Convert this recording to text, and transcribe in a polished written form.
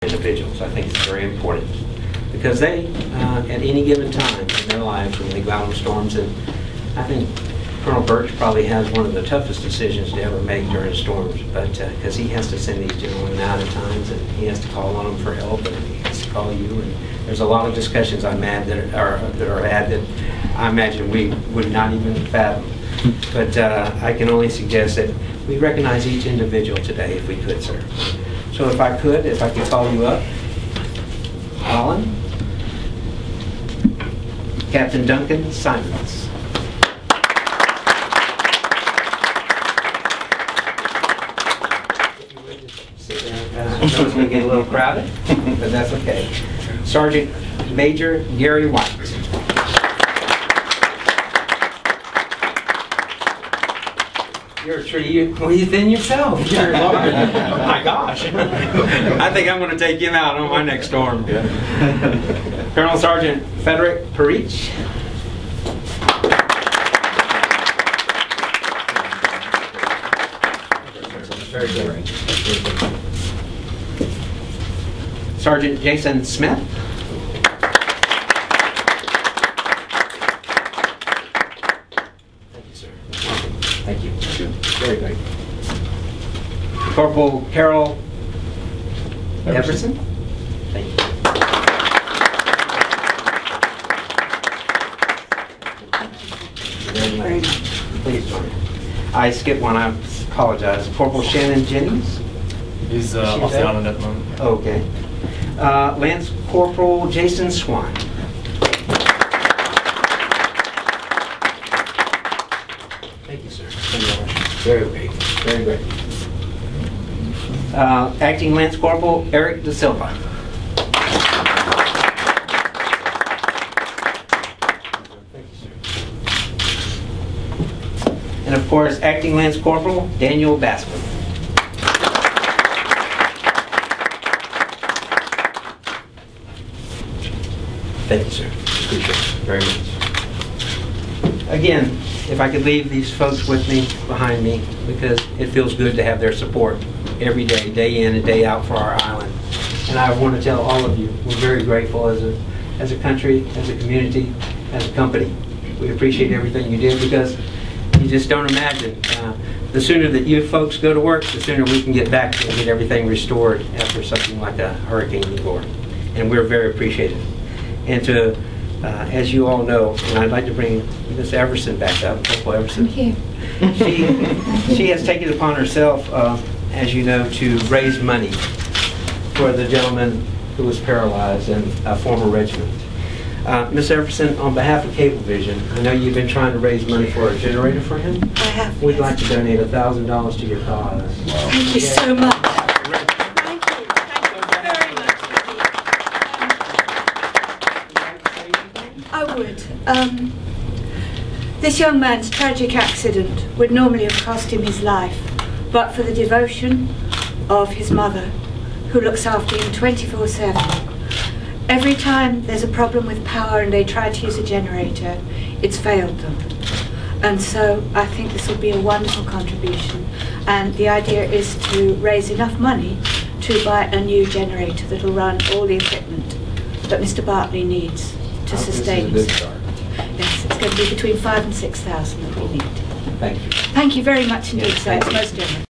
individuals. I think it's very important because they, at any given time in their lives, when they go out on storms, and I think Colonel Birch probably has one of the toughest decisions to ever make during storms, but because he has to send these gentlemen out at times, and he has to call on them for help, and he has to call you, and there's a lot of discussions that are had that I imagine we would not even fathom. But I can only suggest that we recognize each individual today, if we could, sir. So if I could call you up. Alan. Captain Duncan Simons. If you would just sit there. I know it's going to get a little crowded, but that's okay. Sergeant Major Gary White. You're a tree within yourself. You're large. Oh my gosh. I think I'm going to take him out on my next storm. Yeah. Colonel Sergeant Frederick Parich. Very good. Sergeant Jason Smith. Thank you. Very good. Corporal Carol Everson. Thank you. Very much. Please join me. I skipped one. I apologize. Corporal Shannon Jennings. He's off the island at the moment. Okay. Lance Corporal Jason Swan. Thank you, sir. Very great. Very great. Acting Lance Corporal Eric De Silva. Thank you, sir. And of course, Acting Lance Corporal Daniel Bascom. Thank you, sir. Appreciate it very much. Again, if I could leave these folks with me, behind me, because it feels good to have their support every day, day in and day out for our island. And I want to tell all of you, we're very grateful as a country, as a community, as a company. We appreciate everything you did because you just don't imagine. The sooner that you folks go to work, the sooner we can get back and get everything restored after something like a Hurricane Igor. And we're very appreciative. And to, as you all know, and I'd like to bring Ms. Everson back up, Corporal Everson. Thank you. She has taken it upon herself, as you know, to raise money for the gentleman who was paralyzed in a former regiment. Ms. Everson, on behalf of CableVision, I know you've been trying to raise money for a generator for him. I have. We'd like to donate $1,000 to your cause. Thank you so much. Thank you. Thank you very much. I would. This young man's tragic accident would normally have cost him his life, but for the devotion of his mother, who looks after him 24/7. Every time there's a problem with power and they try to use a generator, it's failed them. And so I think this will be a wonderful contribution. And the idea is to raise enough money to buy a new generator that will run all the equipment that Mr. Bartley needs to sustain himself. Yes, it's going to be between 5,000 and 6,000 that we need. Thank you. Thank you very much indeed, sir. It's most generous.